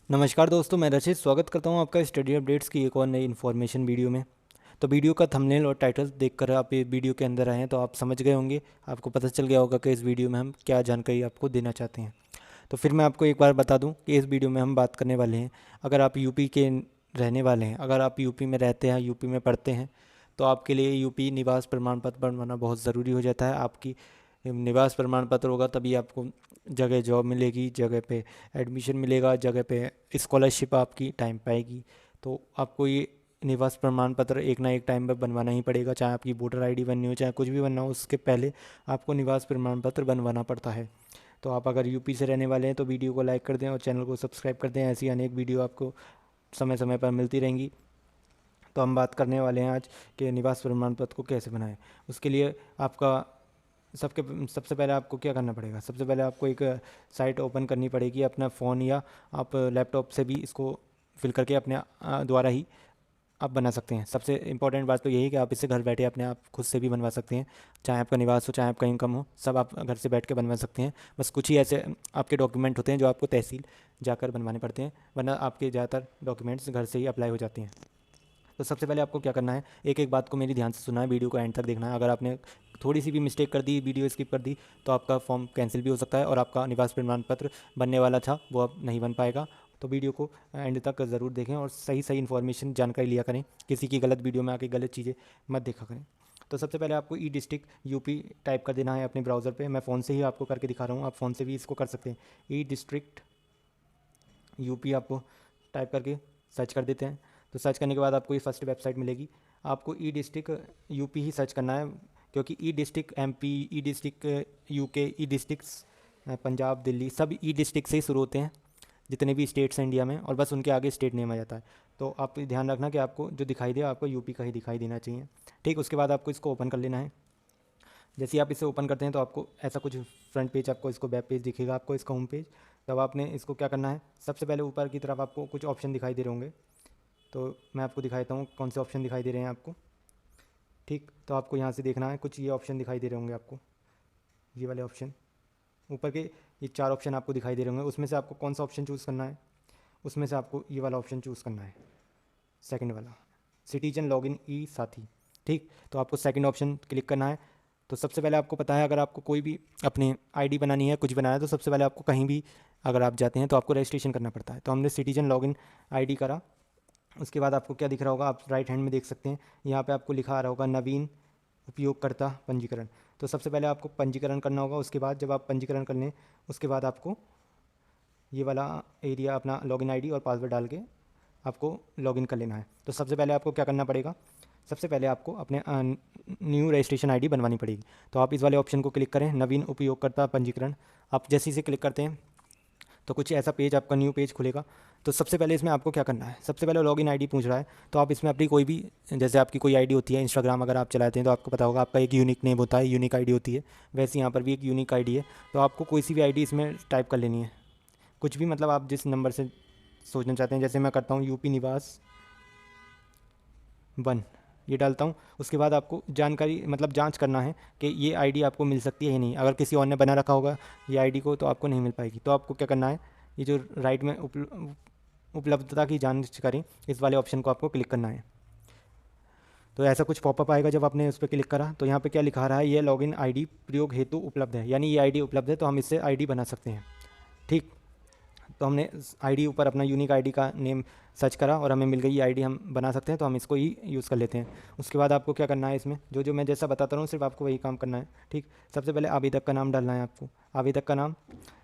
नमस्कार दोस्तों, मैं रचित स्वागत करता हूं आपका स्टडी अपडेट्स की एक और नई इन्फॉर्मेशन वीडियो में। तो वीडियो का थंबनेल और टाइटल देखकर आप ये वीडियो के अंदर आए हैं तो आप समझ गए होंगे, आपको पता चल गया होगा कि इस वीडियो में हम क्या जानकारी आपको देना चाहते हैं। तो फिर मैं आपको एक बार बता दूं कि इस वीडियो में हम बात करने वाले हैं, अगर आप यूपी के रहने वाले हैं, अगर आप यूपी में रहते हैं, यूपी में पढ़ते हैं, तो आपके लिए यूपी निवास प्रमाण पत्र बनवाना बहुत ज़रूरी हो जाता है। आपकी निवास प्रमाण पत्र होगा तभी आपको जगह जॉब मिलेगी, जगह पे एडमिशन मिलेगा, जगह पे स्कॉलरशिप आपकी टाइम पे आएगी। तो आपको ये निवास प्रमाण पत्र एक ना एक टाइम पे बनवाना ही पड़ेगा, चाहे आपकी वोटर आईडी बननी हो, चाहे कुछ भी बनना हो, उसके पहले आपको निवास प्रमाण पत्र बनवाना पड़ता है। तो आप अगर यूपी से रहने वाले हैं तो वीडियो को लाइक कर दें और चैनल को सब्सक्राइब कर दें। ऐसी अनेक वीडियो आपको समय समय पर मिलती रहेंगी। तो हम बात करने वाले हैं आज कि निवास प्रमाण पत्र को कैसे बनाएं। उसके लिए आपका सबसे पहले आपको क्या करना पड़ेगा, सबसे पहले आपको एक साइट ओपन करनी पड़ेगी अपना फ़ोन, या आप लैपटॉप से भी इसको फिल करके अपने द्वारा ही आप बना सकते हैं। सबसे इंपॉर्टेंट बात तो यही है कि आप इसे घर बैठे अपने आप खुद से भी बनवा सकते हैं, चाहे आपका निवास हो, चाहे आपका इनकम हो, सब आप घर से बैठ के बनवा सकते हैं। बस कुछ ही ऐसे आपके डॉक्यूमेंट होते हैं जो आपको तहसील जाकर बनवाने पड़ते हैं, वरना आपके ज़्यादातर डॉक्यूमेंट्स घर से ही अप्लाई हो जाते हैं। तो सबसे पहले आपको क्या करना है, एक एक बात को मेरी ध्यान से सुनना है, वीडियो को एंड तक देखना है। अगर आपने थोड़ी सी भी मिस्टेक कर दी, वीडियो स्किप कर दी, तो आपका फॉर्म कैंसिल भी हो सकता है और आपका निवास प्रमाण पत्र बनने वाला था वो अब नहीं बन पाएगा। तो वीडियो को एंड तक ज़रूर देखें और सही सही इन्फॉर्मेशन जानकारी लिया करें, किसी की गलत वीडियो में आके गलत चीज़ें मत देखा करें। तो सबसे पहले आपको ई डिस्ट्रिक्ट यूपी टाइप कर देना है अपने ब्राउज़र पे। मैं फ़ोन से ही आपको करके दिखा रहा हूँ, आप फ़ोन से भी इसको कर सकते हैं। ई डिस्ट्रिक्ट यूपी आपको टाइप करके सर्च कर देते हैं। तो सर्च करने के बाद आपको ये फर्स्ट वेबसाइट मिलेगी। आपको ई डिस्ट्रिक्ट यूपी ही सर्च करना है, क्योंकि ई डिस्ट्रिक्ट एमपी, ई डिस्ट्रिक्ट यूके, ई डिस्ट्रिक्ट पंजाब, दिल्ली, सब ई डिस्ट्रिक्ट से ही शुरू होते हैं, जितने भी स्टेट्स हैं इंडिया में, और बस उनके आगे स्टेट नेम आ जाता है। तो आप ध्यान रखना कि आपको जो दिखाई दे आपको यूपी का ही दिखाई देना चाहिए। ठीक, उसके बाद आपको इसको ओपन कर लेना है। जैसे ही आप इसे ओपन करते हैं तो आपको ऐसा कुछ फ्रंट पेज, आपको इसको वेब पेज दिखेगा, आपको इसका होम पेज। तब आपने इसको क्या करना है, सबसे पहले ऊपर की तरफ आपको कुछ ऑप्शन दिखाई दे रहे होंगे, तो मैं आपको दिखाता हूँ कौन से ऑप्शन दिखाई दे रहे हैं आपको। ठीक, तो आपको यहाँ से देखना है, कुछ ये ऑप्शन दिखाई दे रहे होंगे आपको, ये वाले ऑप्शन ऊपर के, ये 4 ऑप्शन आपको दिखाई दे रहे होंगे। उसमें से आपको कौन सा ऑप्शन चूज़ करना है, उसमें से आपको ये वाला ऑप्शन चूज़ करना है, सेकंड वाला, सिटीजन लॉगिन ई साथी। ठीक, तो आपको सेकंड ऑप्शन क्लिक करना है। तो सबसे पहले आपको पता है, अगर आपको कोई भी अपनी आईडी बनानी है, कुछ बनाना है, तो सबसे पहले आपको कहीं भी अगर आप जाते हैं तो आपको रजिस्ट्रेशन करना पड़ता है। तो हमने सिटीजन लॉगिन आईडी करा। उसके बाद आपको क्या दिख रहा होगा, आप राइट हैंड में देख सकते हैं, यहाँ पे आपको लिखा आ रहा होगा नवीन उपयोगकर्ता पंजीकरण। तो सबसे पहले आपको पंजीकरण करना होगा। उसके बाद जब आप पंजीकरण कर लें, उसके बाद आपको ये वाला एरिया अपना लॉगिन आईडी और पासवर्ड डाल के आपको लॉगिन कर लेना है। तो सबसे पहले आपको क्या करना पड़ेगा, सबसे पहले आपको अपने न्यू रजिस्ट्रेशन आईडी बनवानी पड़ेगी। तो आप इस वाले ऑप्शन को क्लिक करें, नवीन उपयोगकर्ता पंजीकरण। आप जैसे ही इसे क्लिक करते हैं तो कुछ ऐसा पेज, आपका न्यू पेज खुलेगा। तो सबसे पहले इसमें आपको क्या करना है, सबसे पहले लॉगिन आईडी पूछ रहा है। तो आप इसमें अपनी कोई भी, जैसे आपकी कोई आईडी होती है, इंस्टाग्राम अगर आप चलाते हैं तो आपको पता होगा आपका एक यूनिक नेम होता है, यूनिक आईडी होती है, वैसे यहाँ पर भी एक यूनिक आईडी है। तो आपको कोई सी भी आईडी इसमें टाइप कर लेनी है, कुछ भी, मतलब आप जिस नंबर से सोचना चाहते हैं। जैसे मैं करता हूँ यूपी निवास 1, ये डालता हूँ। उसके बाद आपको जानकारी, मतलब जांच करना है कि ये आईडी आपको मिल सकती है या नहीं। अगर किसी और ने बना रखा होगा ये आईडी को तो आपको नहीं मिल पाएगी। तो आपको क्या करना है, ये जो राइट में उपलब्धता की जांच करें, इस वाले ऑप्शन को आपको क्लिक करना है। तो ऐसा कुछ पॉपअप आएगा जब आपने उस पर क्लिक करा। तो यहाँ पे क्या लिखा रहा है, ये लॉगिन आईडी प्रयोग हेतु उपलब्ध है, यानी ये आईडी उपलब्ध है, तो हम इससे आईडी बना सकते हैं। ठीक, तो हमने आईडी ऊपर अपना यूनिक आईडी का नेम सर्च करा और हमें मिल गई, ये आईडी हम बना सकते हैं, तो हम इसको ही यूज़ कर लेते हैं। उसके बाद आपको क्या करना है, इसमें जो जो मैं जैसा बताता रहा हूँ सिर्फ आपको वही काम करना है। ठीक, सबसे पहले आवेदक का नाम डालना है आपको, आवेदक का नाम,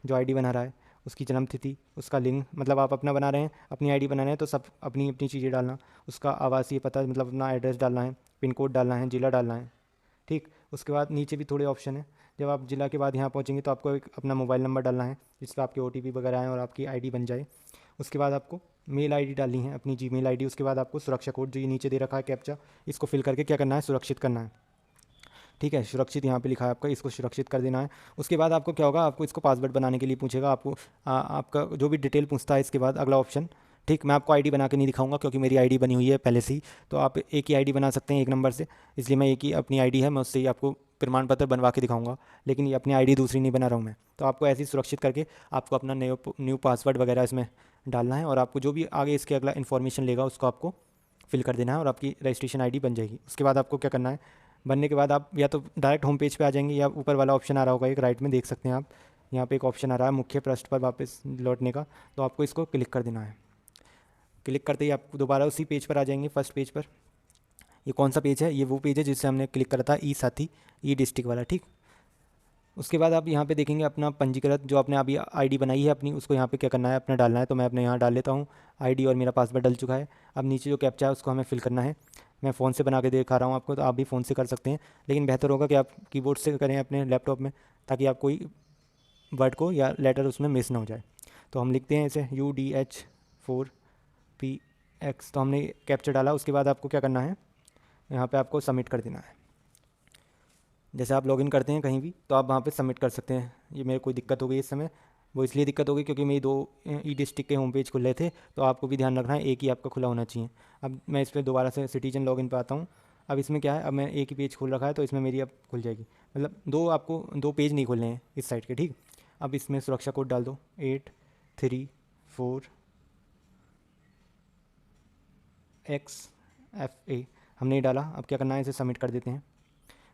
जो आईडी बना रहा है उसकी जन्म तिथि, उसका लिंग, मतलब आप अपना बना रहे हैं, अपनी आईडी बना रहे हैं तो सब अपनी अपनी चीज़ें डालना। उसका आवासीय पता, मतलब अपना एड्रेस डालना है, पिन कोड डालना है, ज़िला डालना है। ठीक, उसके बाद नीचे भी थोड़े ऑप्शन हैं। जब आप जिला के बाद यहाँ पहुँचेंगे तो आपको एक अपना मोबाइल नंबर डालना है जिस पर आपके ओटीपी वगैरह आएँ और आपकी आईडी बन जाए। उसके बाद आपको मेल आईडी डालनी है, अपनी जीमेल आईडी। उसके बाद आपको सुरक्षा कोड जो ये नीचे दे रखा है कैप्चा, इसको फिल करके क्या करना है, सुरक्षित करना है। ठीक है, सुरक्षित यहाँ पे लिखा है आपका, इसको सुरक्षित कर देना है। उसके बाद आपको क्या होगा, आपको इसको पासवर्ड बनाने के लिए पूछेगा, आपको आपका जो भी डिटेल पूछता है। इसके बाद अगला ऑप्शन, ठीक, मैं आपको आईडी बना के नहीं दिखाऊंगा क्योंकि मेरी आईडी बनी हुई है पहले से ही। तो आप एक ही आईडी बना सकते हैं एक नंबर से, इसलिए मैं एक ही अपनी आईडी है, मैं उससे ही आपको प्रमाण पत्र बनवा के दिखाऊंगा, लेकिन ये अपनी आईडी दूसरी नहीं बना रहा हूँ मैं। तो आपको ऐसे ही सुरक्षित करके आपको अपना न्यू पासवर्ड वगैरह इसमें डालना है, और आपको जो भी आगे इसके अगला इन्फॉर्मेशन लेगा उसको आपको फिल कर देना है, और आपकी रजिस्ट्रेशन आईडी बन जाएगी। उसके बाद आपको क्या करना है, बनने के बाद आप या तो डायरेक्ट होम पेज पे आ जाएंगे, या ऊपर वाला ऑप्शन आ रहा होगा एक राइट में, देख सकते हैं आप, यहाँ पे एक ऑप्शन आ रहा है मुख्य पृष्ठ पर वापस लौटने का, तो आपको इसको क्लिक कर देना है। क्लिक करते ही आप दोबारा उसी पेज पर आ जाएंगे, फर्स्ट पेज पर। ये कौन सा पेज है, ये वो पेज है जिससे हमने क्लिक करा था ई साथी ई डिस्ट्रिक्ट वाला, ठीक। उसके बाद आप यहाँ पे देखेंगे अपना पंजीकृत जो आपने अभी आईडी बनाई है अपनी, उसको यहाँ पे क्या करना है, अपना डालना है। तो मैं अपने यहाँ डाल लेता हूँ आईडी, और मेरा पासवर्ड डल चुका है। अब नीचे जो कैप्चा है उसको हमें फिल करना है। मैं फ़ोन से बना के दिखा रहा हूँ आपको, तो आप भी फ़ोन से कर सकते हैं, लेकिन बेहतर होगा कि आप कीबोर्ड से करें अपने लैपटॉप में, ताकि आप कोई वर्ड को या लेटर उसमें मिस ना हो जाए। तो हम लिखते हैं इसे UDH4PX। तो हमने कैप्चा डाला। उसके बाद आपको क्या करना है, यहाँ पे आपको सबमिट कर देना है। जैसे आप लॉगिन करते हैं कहीं भी, तो आप वहाँ पे सबमिट कर सकते हैं। ये मेरे कोई दिक्कत हो गई इस समय, वो इसलिए दिक्कत हो गई क्योंकि मेरी 2 ई डिस्ट्रिक्ट के होम पेज खुले थे, तो आपको भी ध्यान रखना है एक ही आपका खुला होना चाहिए। अब मैं इस पर दोबारा से सिटीजन लॉगिन पे आता हूँ। अब इसमें क्या है, अब मैं एक ही पेज खोल रखा है, तो इसमें मेरी अब खुल जाएगी, मतलब आपको 2 पेज नहीं खोलने हैं इस साइड के, ठीक। अब इसमें सुरक्षा कोड डाल दो 834XFA। हमने ये डाला। अब क्या करना है, इसे सबमिट कर देते हैं।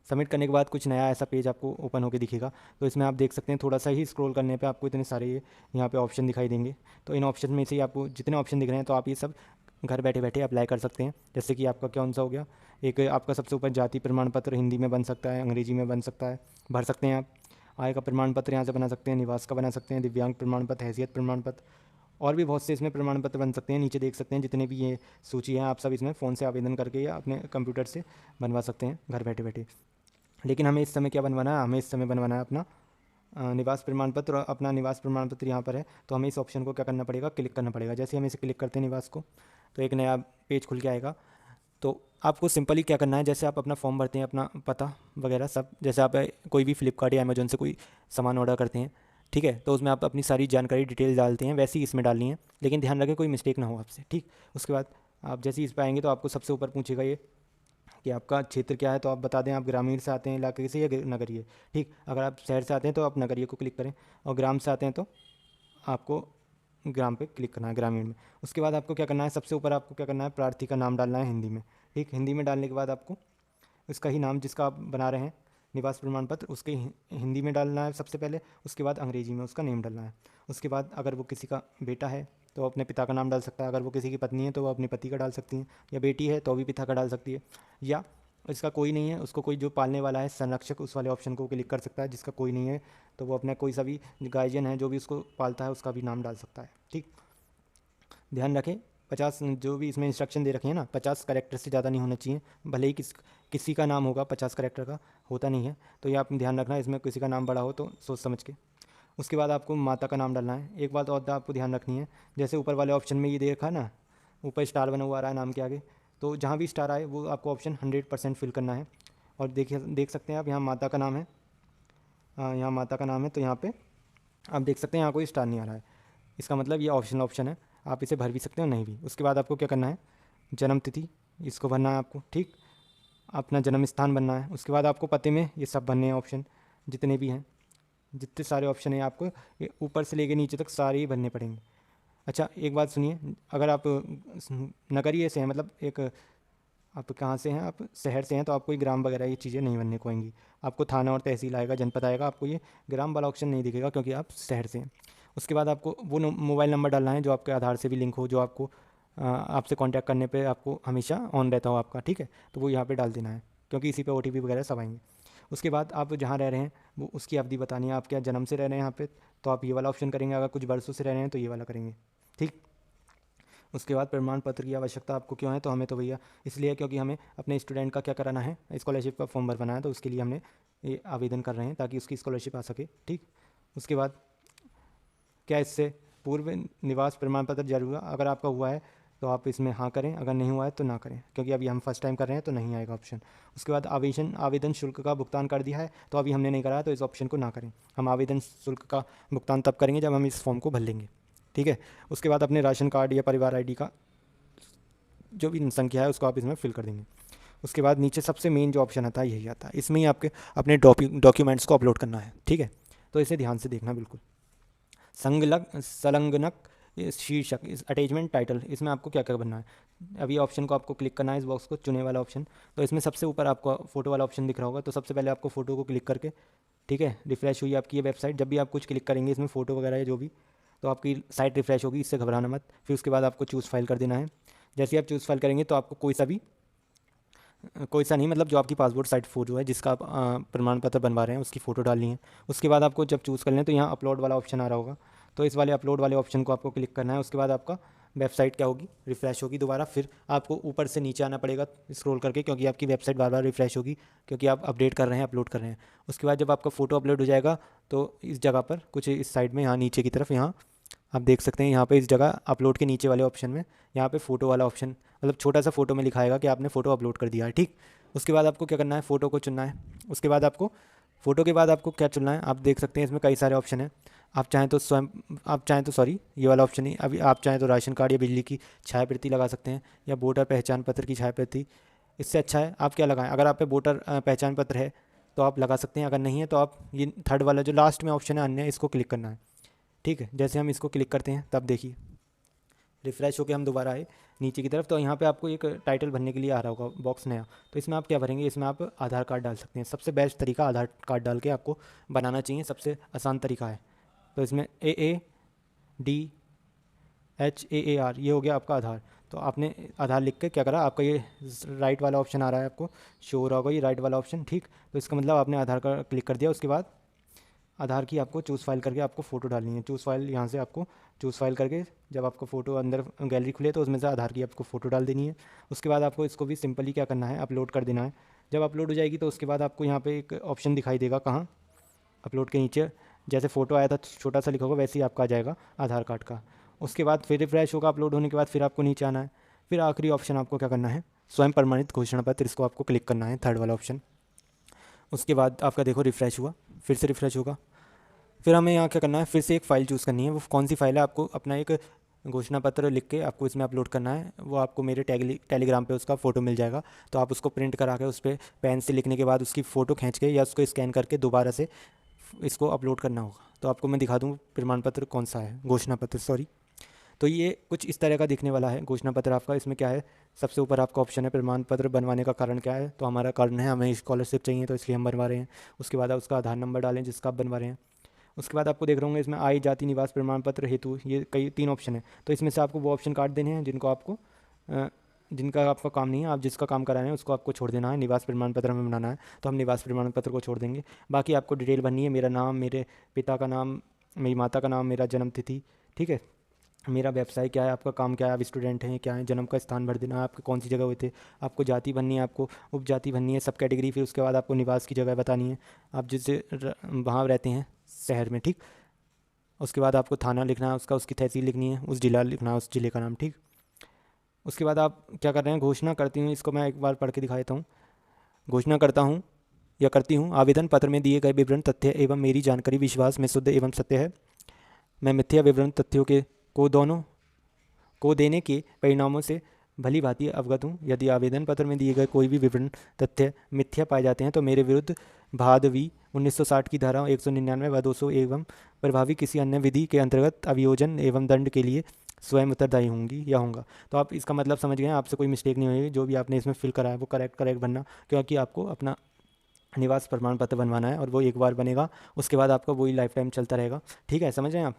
सबमिट करने के बाद कुछ नया ऐसा पेज आपको ओपन होकर दिखेगा। तो इसमें आप देख सकते हैं, थोड़ा सा ही स्क्रॉल करने पे आपको इतने सारे यहाँ पे ऑप्शन दिखाई देंगे। तो इन ऑप्शन में से ही आपको जितने ऑप्शन दिख रहे हैं, तो आप ये सब घर बैठे बैठे अप्लाई कर सकते हैं। जैसे कि आपका कौन सा हो गया, एक आपका सबसे ऊपर जाति प्रमाण पत्र हिंदी में बन सकता है, अंग्रेजी में बन सकता है, भर सकते हैं आप। आय का प्रमाण पत्र यहाँ से बना सकते हैं, निवास का बना सकते हैं, दिव्यांग प्रमाण पत्र, हैसियत प्रमाण पत्र, और भी बहुत से इसमें प्रमाण पत्र बन सकते हैं। नीचे देख सकते हैं जितने भी ये सूची है, आप सब इसमें फ़ोन से आवेदन करके या अपने कंप्यूटर से बनवा सकते हैं घर बैठे बैठे। लेकिन हमें इस समय क्या बनवाना है, हमें इस समय बनवाना है अपना निवास प्रमाण पत्र। और अपना निवास प्रमाण पत्र यहाँ पर है, तो हमें इस ऑप्शन को क्या करना पड़ेगा, क्लिक करना पड़ेगा। जैसे हम इसे क्लिक करते हैं निवास को, तो एक नया पेज खुल के आएगा। तो आपको सिंपली क्या करना है, जैसे आप अपना फॉर्म भरते हैं, अपना पता वगैरह सब, जैसे आप कोई भी फ्लिपकार्ट या अमेजोन से कोई सामान ऑर्डर करते हैं, ठीक है, तो उसमें आप अपनी सारी जानकारी डिटेल डालते हैं, वैसे ही इसमें डालनी है, लेकिन ध्यान रखें कोई मिस्टेक ना हो आपसे, ठीक। उसके बाद आप जैसे ही इस पर आएंगे, तो आपको सबसे ऊपर पूछेगा ये कि आपका क्षेत्र क्या है, तो आप बता दें आप ग्रामीण से आते हैं, इलाके से, या नगरीय, ठीक। अगर आप शहर से आते हैं तो आप नगरीय को क्लिक करें, और ग्राम से आते हैं तो आपको ग्राम पे क्लिक करना है, ग्रामीण में। उसके बाद आपको क्या करना है, सबसे ऊपर आपको क्या करना है, प्रार्थी का नाम डालना है हिंदी में, ठीक। हिंदी में डालने के बाद आपको उसका ही नाम जिसका आप बना रहे हैं निवास प्रमाण पत्र, उसके हिंदी में डालना है सबसे पहले। उसके बाद अंग्रेजी में उसका नेम डालना है। उसके बाद अगर वो किसी का बेटा है तो वो अपने पिता का नाम डाल सकता है, अगर वो किसी की पत्नी है तो वो अपने पति का डाल सकती हैं, या बेटी है तो भी पिता का डाल सकती है, या इसका कोई नहीं है, उसको कोई जो पालने वाला है संरक्षक, उस वाले ऑप्शन को क्लिक कर सकता है। जिसका कोई नहीं है तो वो अपना कोई सा भी गार्जियन है जो भी उसको पालता है उसका भी नाम डाल सकता है, ठीक। ध्यान रखें 50 जो भी इसमें इंस्ट्रक्शन दे रखे हैं ना, 50 करेक्टर से ज़्यादा नहीं होना चाहिए। भले ही किसी का नाम होगा 50 करेक्टर का, होता नहीं है, तो ये आप ध्यान रखना, इसमें किसी का नाम बड़ा हो तो सोच समझ के। उसके बाद आपको माता का नाम डालना है। एक बात और आपको ध्यान रखनी है, जैसे ऊपर वाले ऑप्शन में ये दे रखा है ना, ऊपर स्टार बना हुआ आ रहा है नाम के आगे, तो जहाँ भी स्टार आए वो आपको ऑप्शन 100% फिल करना है। और देखिए देख सकते हैं आप, यहाँ माता का नाम है, यहाँ माता का नाम है, तो यहाँ पे आप देख सकते हैं यहाँ कोई स्टार नहीं आ रहा है, इसका मतलब ये ऑप्शनल ऑप्शन है, आप इसे भर भी सकते हो नहीं भी। उसके बाद आपको क्या करना है, जन्म तिथि इसको भरना है आपको, ठीक। अपना जन्म स्थान भरना है। उसके बाद आपको पते में ये सब भरने हैं ऑप्शन, जितने भी हैं, जितने सारे ऑप्शन हैं आपको ये ऊपर से लेके नीचे तक सारे ही भरने पड़ेंगे। अच्छा एक बात सुनिए, अगर आप नगरीय से हैं, मतलब एक आप कहाँ से हैं, आप शहर से हैं, तो आपको ये ग्राम वगैरह ये चीज़ें नहीं बनने को आएंगी। आपको थाना और तहसील आएगा, जनपद आएगा, आपको ये ग्राम वाला ऑप्शन नहीं दिखेगा क्योंकि आप शहर से हैं। उसके बाद आपको वो मोबाइल नंबर डालना है जो आपके आधार से भी लिंक हो, जो आपको आपसे कांटेक्ट करने पे आपको हमेशा ऑन रहता हो आपका, ठीक है। तो वो यहाँ पे डाल देना है क्योंकि इसी पे OTP वगैरह सब आएंगे। उसके बाद आप जहाँ रह रहे हैं वो उसकी अवधि बतानी है, आप क्या जन्म से रह रहे हैं यहाँ पे, तो आप ये वाला ऑप्शन करेंगे, अगर कुछ वर्षों से रह रहे हैं तो ये वाला करेंगे, ठीक। उसके बाद प्रमाण पत्र की आवश्यकता आपको क्यों है, तो हमें तो भैया इसलिए क्योंकि हमें अपने स्टूडेंट का क्या कराना है, स्कॉलरशिप का फॉर्म भरवाना है, तो उसके लिए हमने ये आवेदन कर रहे हैं ताकि उसकी स्कॉलरशिप आ सके, ठीक। उसके बाद क्या इससे पूर्व निवास प्रमाण पत्र जरूर, अगर आपका हुआ है तो आप इसमें हाँ करें, अगर नहीं हुआ है तो ना करें, क्योंकि अभी हम फर्स्ट टाइम कर रहे हैं तो नहीं आएगा ऑप्शन। उसके बाद आवेदन शुल्क का भुगतान कर दिया है, तो अभी हमने नहीं करा है तो इस ऑप्शन को ना करें। हम आवेदन शुल्क का भुगतान तब करेंगे जब हम इस फॉर्म को भर लेंगे, ठीक है। उसके बाद अपने राशन कार्ड या परिवार ID का जो भी संख्या है उसको आप इसमें फिल कर देंगे। उसके बाद नीचे सबसे मेन जो ऑप्शन आता है यही आता है, इसमें ही आपके अपने डॉक्यूमेंट्स को अपलोड करना है, ठीक है। तो इसे ध्यान से देखना बिल्कुल। संलग्नक शीर्षक, इस अटैचमेंट टाइटल, इसमें आपको क्या क्या बनना है। अभी ऑप्शन को आपको क्लिक करना है, इस बॉक्स को चुने वाला ऑप्शन। तो इसमें सबसे ऊपर आपको फोटो वाला ऑप्शन दिख रहा होगा, तो सबसे पहले आपको फ़ोटो को क्लिक करके, ठीक है, रिफ्रेश हुई आपकी ये वेबसाइट। जब भी आप कुछ क्लिक करेंगे इसमें फ़ोटो वगैरह या जो भी, तो आपकी साइट रिफ्रेश होगी, इससे घबराना मत। फिर उसके बाद आपको चूज़ फाइल कर देना है। जैसे ही आप चूज़ फाइल करेंगे तो आपको कोई सा नहीं, मतलब जो आपकी पासपोर्ट साइज फ़ोटो है, जिसका आप प्रमाण पत्र बनवा रहे हैं, उसकी फ़ोटो डालनी है। उसके बाद आपको जब चूज़ कर लें तो यहाँ अपलोड वाला ऑप्शन आ रहा होगा, तो इस वाले अपलोड वाले ऑप्शन को आपको क्लिक करना है। उसके बाद आपका वेबसाइट क्या होगी, रिफ़्रेश होगी दोबारा। फिर आपको ऊपर से नीचे आना पड़ेगा स्क्रॉल करके, क्योंकि आपकी वेबसाइट बार बार रिफ़्रेश होगी, क्योंकि आप अपडेट कर रहे हैं, अपलोड कर रहे हैं। उसके बाद जब आपका फ़ोटो अपलोड हो जाएगा तो इस जगह पर कुछ इस साइड में, यहाँ नीचे की तरफ, यहाँ आप देख सकते हैं, यहाँ पे इस जगह अपलोड के नीचे वाले ऑप्शन में यहाँ पे फ़ोटो वाला ऑप्शन, मतलब छोटा सा फ़ोटो में लिखाएगा कि आपने फ़ोटो अपलोड कर दिया है, ठीक। उसके बाद आपको क्या करना है, फ़ोटो को चुनना है। उसके बाद आपको फ़ोटो के बाद आपको क्या चुनना है, आप देख सकते हैं इसमें कई सारे ऑप्शन हैं। आप चाहें तो सॉरी, ये वाला ऑप्शन नहीं, अभी आप चाहें तो राशन कार्ड या बिजली की छाया प्रति लगा सकते हैं, या वोटर पहचान पत्र की छाया प्रति। इससे अच्छा है आप क्या लगाएं, अगर आप पे वोटर पहचान पत्र है तो आप लगा सकते हैं, अगर नहीं है तो आप ये थर्ड वाला जो लास्ट में ऑप्शन है अन्य, इसको क्लिक करना है, ठीक है। जैसे हम इसको क्लिक करते हैं तब देखिए रिफ़्रेश होकर हम दोबारा आए नीचे की तरफ, तो यहाँ पे आपको एक टाइटल भरने के लिए आ रहा होगा बॉक्स नया। तो इसमें आप क्या भरेंगे, इसमें आप आधार कार्ड डाल सकते हैं। सबसे बेस्ट तरीका आधार कार्ड डाल के आपको बनाना चाहिए, सबसे आसान तरीका है। तो इसमें AADHAAR ये हो गया आपका आधार। तो आपने आधार लिख के क्या करा, आपका ये राइट वाला ऑप्शन आ रहा है, आपको शो हो रहा होगा ये राइट वाला ऑप्शन, ठीक। तो इसका मतलब आपने आधार कार्ड क्लिक कर दिया। उसके बाद आधार की आपको चूज़ फाइल करके आपको फ़ोटो डालनी है। चूज़ फाइल यहाँ से आपको चूज़ फाइल करके, जब आपको फ़ोटो अंदर गैलरी खुले तो उसमें से आधार की आपको फ़ोटो डाल देनी है। उसके बाद आपको इसको भी सिंपली क्या करना है, अपलोड कर देना है। जब अपलोड हो जाएगी तो उसके बाद आपको यहाँ पे एक ऑप्शन दिखाई देगा, कहाँ, अपलोड के नीचे, जैसे फ़ोटो आया था छोटा सा लिखा होगा वैसे ही आपका आ जाएगा आधार कार्ड का। उसके बाद फिर रिफ्रेश होगा अपलोड होने के बाद, फिर आपको नीचे आना है। फिर आखिरी ऑप्शन आपको क्या करना है, स्वयं प्रमाणित घोषणा पत्र, इसको आपको क्लिक करना है, थर्ड वाला ऑप्शन। उसके बाद आपका देखो रिफ़्रेश हुआ, फिर से रिफ़्रेश होगा। फिर हमें यहाँ क्या करना है, फिर से एक फ़ाइल चूज़ करनी है। वो कौन सी फ़ाइल है, आपको अपना एक घोषणा पत्र लिख के आपको इसमें अपलोड करना है। वो आपको मेरे टेलीग्राम पे उसका फ़ोटो मिल जाएगा, तो आप उसको प्रिंट करा के उस पर पेन से लिखने के बाद उसकी फ़ोटो खींच के या उसको स्कैन करके दोबारा से इसको अपलोड करना होगा। तो आपको मैं दिखा दूँ प्रमाण पत्र कौन सा है, घोषणा पत्र सॉरी। तो ये कुछ इस तरह का दिखने वाला है घोषणा पत्र आपका। इसमें क्या है, सबसे ऊपर आपका ऑप्शन है प्रमाण पत्र बनवाने का कारण क्या है, तो हमारा कारण है हमें स्कॉलरशिप चाहिए तो इसलिए हम बनवा रहे हैं। उसके बाद आप उसका आधार नंबर डालें जिसका आप बनवा रहे हैं। उसके बाद आपको देख रहे होंगे इसमें आय जाति निवास प्रमाण पत्र हेतु, ये कई 3 ऑप्शन है। तो इसमें से आपको वो ऑप्शन काट देने हैं जिनका आपका काम नहीं है, आप जिसका काम करा रहे हैं उसको आपको छोड़ देना है। निवास प्रमाण पत्र हमें बनाना है तो हम निवास प्रमाण पत्र को छोड़ देंगे। बाकी आपको डिटेल भरनी है, मेरा नाम, मेरे पिता का नाम, मेरी माता का नाम, मेरा जन्म तिथि, ठीक है, मेरा व्यवसाय क्या है, आपका काम क्या है, आप स्टूडेंट हैं क्या है, जन्म का स्थान भर देना है, आपके कौन सी जगह हुए थे, आपको जाति भरनी है, आपको उपजाति भरनी है, सब कैटेगरी। फिर उसके बाद आपको निवास की जगह बतानी है, आप वहाँ रहते हैं शहर में, ठीक। उसके बाद आपको थाना लिखना है, उसकी तहसील लिखनी है, उस जिला लिखना है, उस जिले का नाम, ठीक। उसके बाद आप क्या कर रहे हैं, घोषणा करती हूँ, इसको मैं एक बार पढ़ के दिखा देता हूँ। घोषणा करता हूँ या करती हूँ, आवेदन पत्र में दिए गए विवरण तथ्य एवं मेरी जानकारी विश्वास में शुद्ध एवं सत्य है। मैं मिथ्या विवरण तथ्यों के को देने के परिणामों से भली भांति अवगत हूँ। यदि आवेदन पत्र में दिए गए कोई भी विवरण तथ्य मिथ्या पाए जाते हैं तो मेरे विरुद्ध भादवी 1960 की धारा 199 व 200 एवं प्रभावी किसी अन्य विधि के अंतर्गत अभियोजन एवं दंड के लिए स्वयं उत्तरदायी होंगी या होंगे। तो आप इसका मतलब समझ गए, आपसे कोई मिस्टेक नहीं होगी, जो भी आपने इसमें फिल करा है वो करेक्ट भरना, क्योंकि आपको अपना निवास प्रमाण पत्र बनवाना है और वो एक बार बनेगा, उसके बाद आपका वही लाइफ टाइम चलता रहेगा, ठीक है, समझ रहे हैं आप।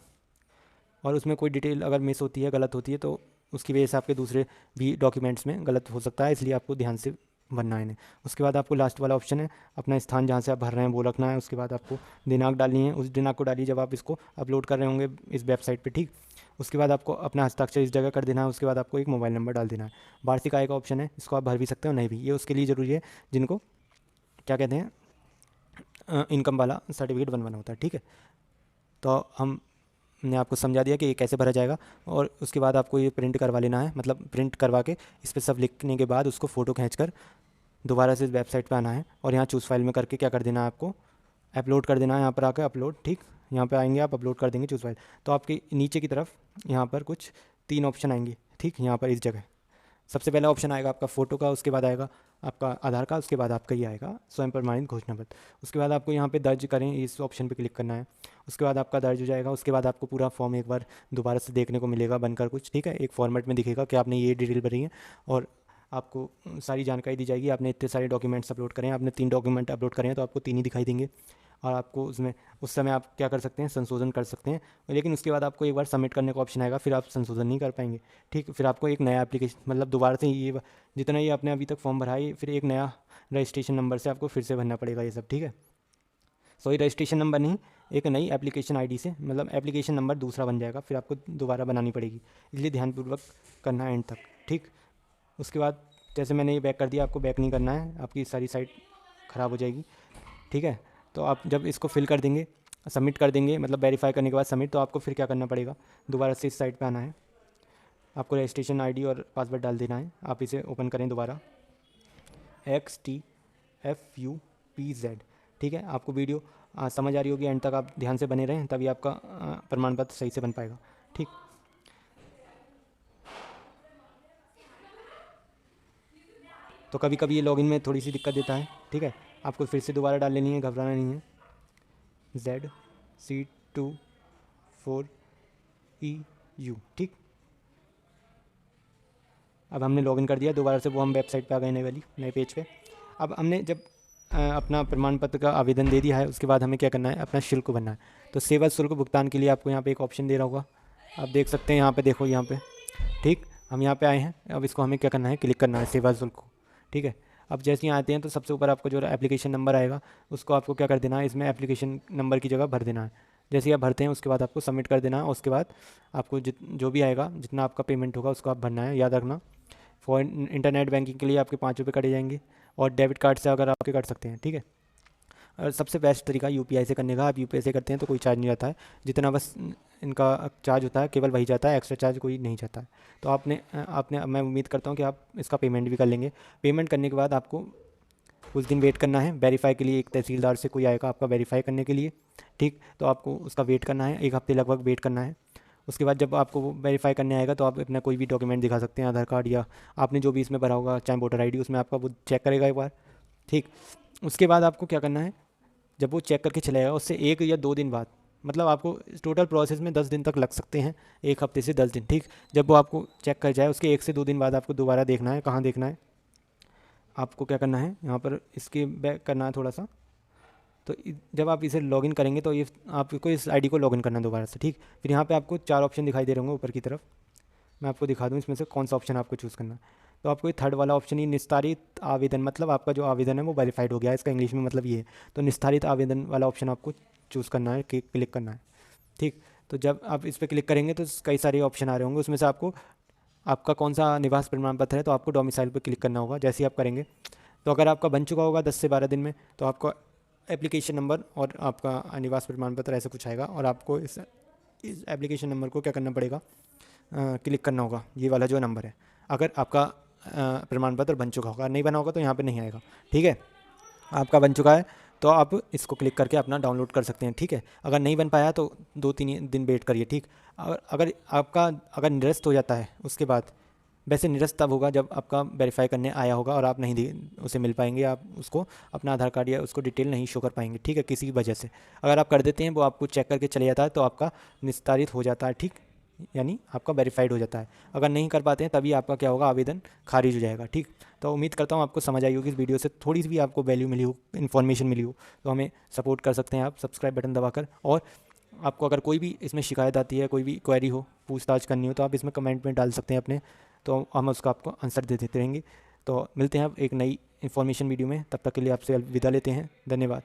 और उसमें कोई डिटेल अगर मिस होती है, गलत होती है, तो उसकी वजह से आपके दूसरे भी डॉक्यूमेंट्स में गलत हो सकता है, इसलिए आपको ध्यान से भरना है इन्हें। उसके बाद आपको लास्ट वाला ऑप्शन है अपना स्थान जहाँ से आप भर रहे हैं वो रखना है। उसके बाद आपको दिनांक डालनी है, उस दिनांक को डालिए जब आप इसको अपलोड कर रहे होंगे इस वेबसाइट पे, ठीक। उसके बाद आपको अपना हस्ताक्षर इस जगह कर देना है। उसके बाद आपको एक मोबाइल नंबर डाल देना है। वार्षिक आय का ऑप्शन है, इसको आप भर भी सकते हो, नहीं भी, ये उसके लिए ज़रूरी है जिनको क्या कहते हैं इनकम वाला सर्टिफिकेट बनवाना होता है, ठीक है। तो हमने आपको समझा दिया कि ये कैसे भरा जाएगा। और उसके बाद आपको ये प्रिंट करवा लेना है, मतलब प्रिंट करवा के इस पर सब लिखने के बाद उसको फ़ोटो खींचकर दोबारा से इस वेबसाइट पे आना है और यहाँ चूज़ फाइल में करके क्या कर देना है, आपको अपलोड कर देना है। यहाँ पर आकर अपलोड, ठीक, यहाँ पे आएंगे आप, अपलोड कर देंगे चूज़ फाइल। तो आपके नीचे की तरफ यहाँ पर कुछ 3 ऑप्शन आएंगे, ठीक, यहाँ पर इस जगह सबसे पहला ऑप्शन आएगा आपका फ़ोटो का, उसके बाद आएगा आपका आधार कार्ड, उसके बाद आपका ये आएगा स्वयं प्रमाणित घोषणा पत्र। उसके बाद आपको यहाँ पे दर्ज करें इस ऑप्शन पे क्लिक करना है। उसके बाद आपका दर्ज हो जाएगा। उसके बाद आपको पूरा फॉर्म एक बार दोबारा से देखने को मिलेगा बनकर कुछ, ठीक है। एक फॉर्मेट में दिखेगा कि आपने ये डिटेल भरी है और आपको सारी जानकारी दी जाएगी। आपने इतने सारे डॉक्यूमेंट्स अपलोड करें, आपने 3 डॉक्यूमेंट अपलोड करें तो आपको 3 ही दिखाई देंगे और आपको उसमें उस समय आप क्या कर सकते हैं, संशोधन कर सकते हैं। लेकिन उसके बाद आपको एक बार सबमिट करने का ऑप्शन आएगा, फिर आप संशोधन नहीं कर पाएंगे, ठीक। फिर आपको एक नया एप्लीकेशन, मतलब दोबारा से ये जितना ये आपने अभी तक फॉर्म भरा है, फिर एक नया रजिस्ट्रेशन नंबर से आपको फिर से भरना पड़ेगा ये सब, ठीक है। सॉरी, रजिस्ट्रेशन नंबर नहीं, एक नई एप्लीकेशन आईडी से, मतलब एप्लीकेशन नंबर दूसरा बन जाएगा, फिर आपको दोबारा बनानी पड़ेगी, इसलिए ध्यानपूर्वक करना है एंड तक, ठीक। उसके बाद जैसे मैंने ये बैक कर दिया, आपको बैक नहीं करना है, आपकी सारी साइट ख़राब हो जाएगी, ठीक है। तो आप जब इसको फिल कर देंगे, सबमिट कर देंगे, मतलब वेरीफाई करने के बाद सबमिट, तो आपको फिर क्या करना पड़ेगा, दोबारा से इस साइट पे आना है। आपको रजिस्ट्रेशन आईडी और पासवर्ड डाल देना है। आप इसे ओपन करें दोबारा, XTFUPZ, ठीक है। आपको वीडियो समझ आ रही होगी, एंड तक आप ध्यान से बने रहें, तभी आपका प्रमाण पत्र सही से बन पाएगा, ठीक। तो कभी कभी ये लॉगिन में थोड़ी सी दिक्कत देता है, ठीक है। आपको फिर से दोबारा डाल लेनी है, घबराना नहीं है। ZC24EU, ठीक। अब हमने लॉगिन कर दिया दोबारा से, वो हम वेबसाइट पे आ गए नए पेज पे। अब हमने जब अपना प्रमाण पत्र का आवेदन दे दिया है, उसके बाद हमें क्या करना है, अपना शुल्क भरना है। तो सेवा शुल्क भुगतान के लिए आपको यहाँ पे एक ऑप्शन दे रहा होगा, आप देख सकते हैं यहाँ पे, देखो यहाँ पे, ठीक। हम यहाँ पे आए हैं, अब इसको हमें क्या करना है, क्लिक करना है सेवा शुल्क को, ठीक है। अब जैसे यहाँ आते हैं तो सबसे ऊपर आपको जो एप्लीकेशन नंबर आएगा उसको आपको क्या कर देना है, इसमें एप्लीकेशन नंबर की जगह भर देना है। जैसे ही आप भरते हैं उसके बाद आपको सबमिट कर देना है। उसके बाद आपको जो भी आएगा, जितना आपका पेमेंट होगा उसको आप भरना है, याद रखना। फॉर इंटरनेट बैंकिंग के लिए आपके 5 रुपये कटे जाएंगे और डेबिट कार्ड से अगर आपके कट सकते हैं, ठीक है। और सबसे बेस्ट तरीका यूपीआई से करने का, आप यूपीआई से करते हैं तो कोई चार्ज नहीं जाता है, जितना बस इनका चार्ज होता है केवल वही जाता है, एक्स्ट्रा चार्ज कोई नहीं जाता है। तो आपने मैं उम्मीद करता हूँ कि आप इसका पेमेंट भी कर लेंगे। पेमेंट करने के बाद आपको कुछ दिन वेट करना है, वेरीफाई के लिए एक तहसीलदार से कोई आएगा आपका वेरीफाई करने के लिए, ठीक। तो आपको उसका वेट करना है, 1 हफ्ते लगभग वेट करना है। उसके बाद जब आपको वो वेरीफाई करने आएगा तो आप अपना कोई भी डॉक्यूमेंट दिखा सकते हैं, आधार कार्ड या आपने जो भी इसमें भरा होगा, चाहे वोटर आईडी, उसमें आपका वो चेक करेगा एक बार, ठीक। उसके बाद आपको क्या करना है, जब वो चेक करके चलेगा उससे 1 या 2 दिन बाद, मतलब आपको टोटल प्रोसेस में 10 दिन तक लग सकते हैं, 1 हफ्ते से 10 दिन, ठीक। जब वो आपको चेक कर जाए उसके 1 से 2 दिन बाद आपको दोबारा देखना है। कहाँ देखना है, आपको क्या करना है, यहाँ पर इसके बैक करना है थोड़ा सा। तो जब आप इसे लॉगिन करेंगे तो ये आपको इस आईडी को लॉगिन करना है दोबारा से, ठीक। फिर यहाँ पे आपको 4 ऑप्शन दिखाई दे रहे होंगे ऊपर की तरफ, मैं आपको दिखा दूँ इसमें से कौन सा ऑप्शन आपको चूज़ करना है। तो आपको ये थर्ड वाला ऑप्शन, ये निस्तारित आवेदन, मतलब आपका जो आवेदन है वो वेरीफाइड हो गया है, इसका इंग्लिश में मतलब ये है। तो निस्तारित आवेदन वाला ऑप्शन आपको चूज़ करना है, क्लिक करना है, ठीक। तो जब आप इस पर क्लिक करेंगे तो कई सारे ऑप्शन आ रहे होंगे, उसमें से आपको आपका कौन सा निवास प्रमाण पत्र है तो आपको डोमिसाइल पर क्लिक करना होगा। जैसे ही आप करेंगे तो अगर आपका बन चुका होगा 10 से 12 दिन में, तो आपका एप्लीकेशन नंबर और आपका निवास प्रमाण पत्र ऐसे कुछ आएगा और आपको इस एप्लीकेशन नंबर को क्या करना पड़ेगा, क्लिक करना होगा, ये वाला जो नंबर है, अगर आपका प्रमाण पत्र बन चुका होगा। नहीं बना होगा तो यहाँ पे नहीं आएगा, ठीक है। आपका बन चुका है तो आप इसको क्लिक करके अपना डाउनलोड कर सकते हैं, ठीक है। अगर नहीं बन पाया तो 2-3 दिन वेट करिए, ठीक। अगर आपका निरस्त हो जाता है उसके बाद, वैसे निरस्त तब होगा जब आपका वेरीफाई करने आया होगा और आप नहीं उसे मिल पाएंगे, आप उसको अपना आधार कार्ड या उसको डिटेल नहीं शो कर पाएंगे, ठीक है, किसी वजह से। अगर आप कर देते हैं वो आपको चेक करके चले जाता है तो आपका निस्तारित हो जाता है, ठीक, यानी आपका वेरीफाइड हो जाता है। अगर नहीं कर पाते हैं तभी आपका क्या होगा, आवेदन खारिज हो जाएगा, ठीक। तो उम्मीद करता हूँ आपको समझ आई होगी, इस वीडियो से थोड़ी सी भी आपको वैल्यू मिली हो, इन्फॉर्मेशन मिली हो, तो हमें सपोर्ट कर सकते हैं आप सब्सक्राइब बटन दबाकर। और आपको अगर कोई भी इसमें शिकायत आती है, कोई भी क्वेरी हो, पूछताछ करनी हो, तो आप इसमें कमेंट में डाल सकते हैं अपने, तो हम उसका आपको आंसर दे देते रहेंगे। तो मिलते हैं अब एक नई इन्फॉर्मेशन वीडियो में, तब तक के लिए आपसे विदा लेते हैं, धन्यवाद।